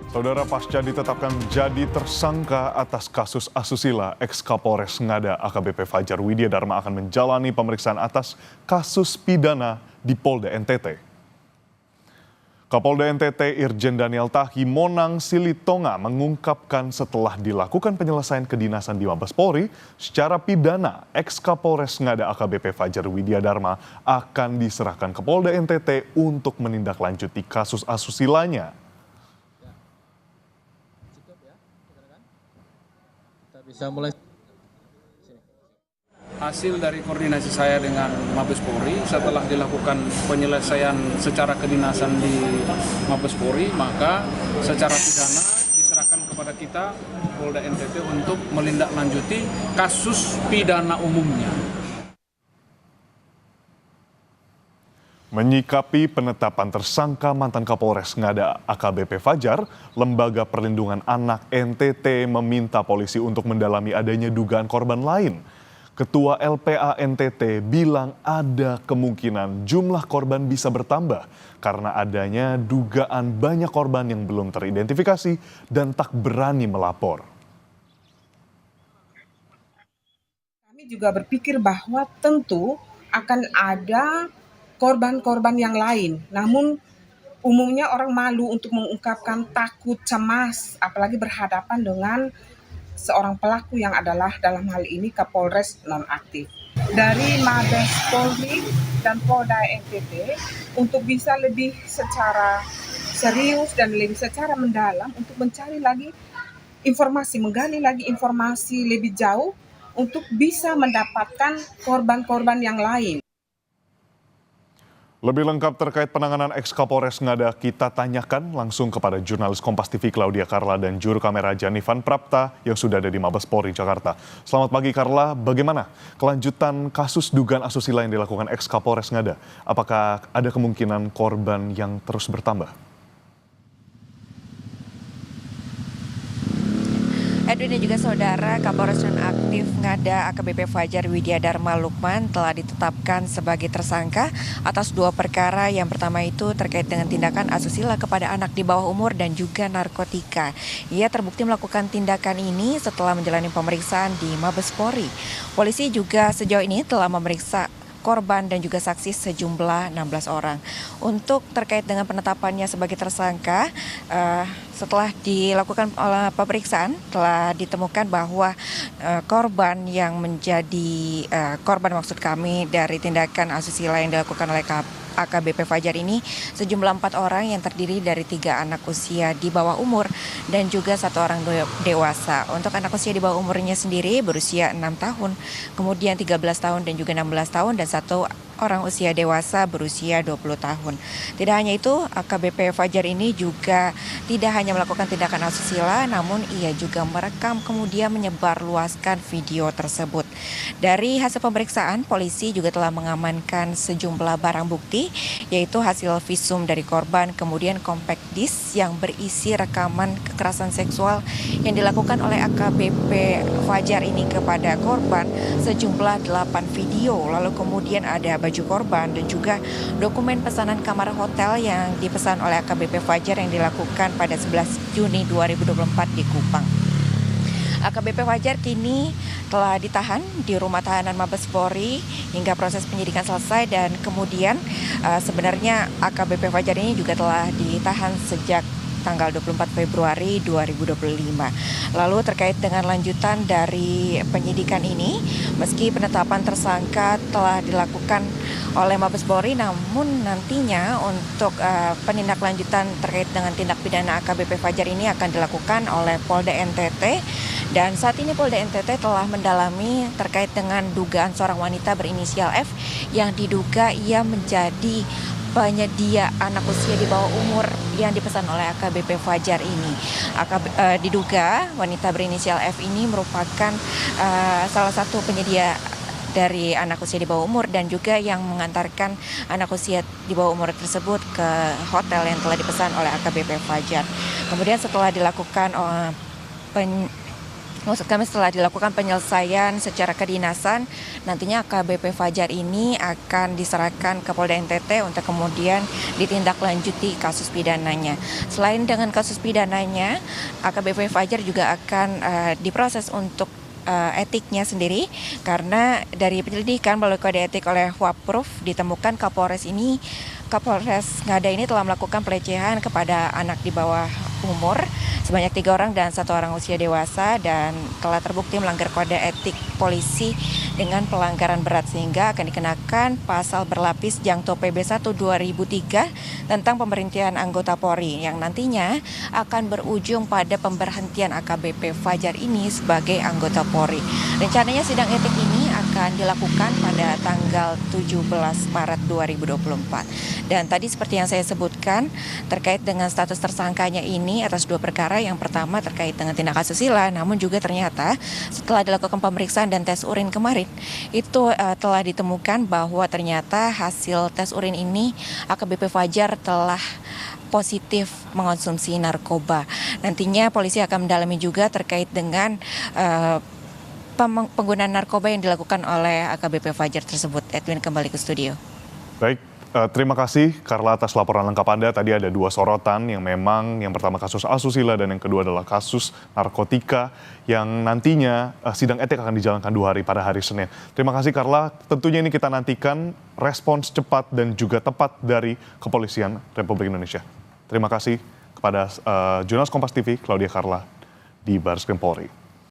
Saudara, pasca ditetapkan menjadi tersangka atas kasus asusila, ex-Kapolres Ngada AKBP Fajar Widiadharma akan menjalani pemeriksaan atas kasus pidana di Polda NTT. Kapolda NTT Irjen Daniel Tahi Monang Silitonga mengungkapkan setelah dilakukan penyelesaian kedinasan di Mabes Polri, secara pidana ex-Kapolres Ngada AKBP Fajar Widiadharma akan diserahkan ke Polda NTT untuk menindaklanjuti kasus asusilanya. Bisa mulai. Hasil dari koordinasi saya dengan Mabes Polri setelah dilakukan penyelesaian secara kedinasan di Mabes Polri, maka secara pidana diserahkan kepada kita Polda NTT untuk menindaklanjuti kasus pidana umumnya. Menyikapi penetapan tersangka mantan Kapolres Ngada AKBP Fajar, Lembaga Perlindungan Anak NTT meminta polisi untuk mendalami adanya dugaan korban lain. Ketua LPA NTT bilang ada kemungkinan jumlah korban bisa bertambah karena adanya dugaan banyak korban yang belum teridentifikasi dan tak berani melapor. Kami juga berpikir bahwa tentu akan ada korban-korban yang lain, namun umumnya orang malu untuk mengungkapkan, takut, cemas, apalagi berhadapan dengan seorang pelaku yang adalah dalam hal ini Kapolres nonaktif. Dari Mabes Polri dan Polda NTT untuk bisa lebih secara serius dan lebih secara mendalam untuk mencari lagi informasi, menggali lagi informasi lebih jauh untuk bisa mendapatkan korban-korban yang lain. Lebih lengkap terkait penanganan ex-Kapolres Ngada kita tanyakan langsung kepada jurnalis Kompas TV Claudia Carla dan juru kamera Janivan Prapta yang sudah ada di Mabes Polri Jakarta. Selamat pagi Carla, bagaimana kelanjutan kasus dugaan asusila yang dilakukan ex-Kapolres Ngada? Apakah ada kemungkinan korban yang terus bertambah? Edwin dan juga saudara, Kapolres nonaktif Ngada AKBP Fajar Widiadharma Lukman telah ditetapkan sebagai tersangka atas dua perkara. Yang pertama itu terkait dengan tindakan asusila kepada anak di bawah umur dan juga narkotika. Ia terbukti melakukan tindakan ini setelah menjalani pemeriksaan di Mabes Polri. Polisi juga sejauh ini telah memeriksa korban dan juga saksi sejumlah 16 orang. Untuk terkait dengan penetapannya sebagai tersangka, setelah dilakukan pemeriksaan telah ditemukan bahwa korban yang menjadi korban maksud kami dari tindakan asusila yang dilakukan oleh AKBP Fajar ini sejumlah 4 orang yang terdiri dari 3 anak usia di bawah umur dan juga 1 orang dewasa. Untuk anak usia di bawah umurnya sendiri berusia 6 tahun, kemudian 13 tahun dan juga 16 tahun dan 1 orang usia dewasa berusia 20 tahun. Tidak hanya itu, AKBP Fajar ini juga tidak hanya melakukan tindakan asusila, namun ia juga merekam kemudian menyebarluaskan video tersebut. Dari hasil pemeriksaan, polisi juga telah mengamankan sejumlah barang bukti, yaitu hasil visum dari korban, kemudian compact disc yang berisi rekaman kekerasan seksual yang dilakukan oleh AKBP Fajar ini kepada korban, sejumlah 8 video, lalu kemudian ada baju korban dan juga dokumen pesanan kamar hotel yang dipesan oleh AKBP Fajar yang dilakukan pada 11 Juni 2024 di Kupang. AKBP Fajar kini telah ditahan di rumah tahanan Mabes Polri hingga proses penyidikan selesai dan kemudian sebenarnya AKBP Fajar ini juga telah ditahan sejak tanggal 24 Februari 2025. Lalu terkait dengan lanjutan dari penyidikan ini, meski penetapan tersangka telah dilakukan oleh Mabes Polri, namun nantinya untuk penindaklanjutan terkait dengan tindak pidana AKBP Fajar ini akan dilakukan oleh Polda NTT. Dan saat ini Polda NTT telah mendalami terkait dengan dugaan seorang wanita berinisial F yang diduga ia menjadi penyedia anak usia di bawah umur yang dipesan oleh AKBP Fajar ini. Diduga wanita berinisial F ini merupakan salah satu penyedia dari anak usia di bawah umur dan juga yang mengantarkan anak usia di bawah umur tersebut ke hotel yang telah dipesan oleh AKBP Fajar. Kemudian setelah dilakukan Maksud kami setelah dilakukan penyelesaian secara kedinasan, nantinya AKBP Fajar ini akan diserahkan ke Polda NTT untuk kemudian ditindaklanjuti kasus pidananya. Selain dengan kasus pidananya, AKBP Fajar juga akan diproses untuk etiknya sendiri, karena dari penyelidikan melalui kode etik oleh Wappruf ditemukan Kapolres Ngada ini telah melakukan pelecehan kepada anak di bawah umur sebanyak 3 orang dan 1 orang usia dewasa, dan telah terbukti melanggar kode etik polisi dengan pelanggaran berat, sehingga akan dikenakan pasal berlapis Jangto PB 1 2003 tentang pemberhentian anggota Polri yang nantinya akan berujung pada pemberhentian AKBP Fajar ini sebagai anggota Polri. Rencananya sidang etik ini akan dilakukan pada tanggal 17 Maret 2024. Dan tadi seperti yang saya sebutkan terkait dengan status tersangkanya ini atas 2 perkara. Yang pertama terkait dengan tindak asusila, namun juga ternyata setelah dilakukan pemeriksaan dan tes urin kemarin itu telah ditemukan bahwa ternyata hasil tes urin ini AKBP Fajar telah positif mengonsumsi narkoba. Nantinya polisi akan mendalami juga terkait dengan penggunaan narkoba yang dilakukan oleh AKBP Fajar tersebut. Edwin, kembali ke studio. Baik, terima kasih Karla atas laporan lengkap Anda. Tadi ada 2 sorotan yang memang yang pertama kasus asusila dan yang kedua adalah kasus narkotika yang nantinya sidang etik akan dijalankan 2 hari pada hari Senin. Terima kasih Karla. Tentunya ini kita nantikan respons cepat dan juga tepat dari Kepolisian Republik Indonesia. Terima kasih kepada jurnalis Kompas TV Claudia Karla di Barreskrim Polri.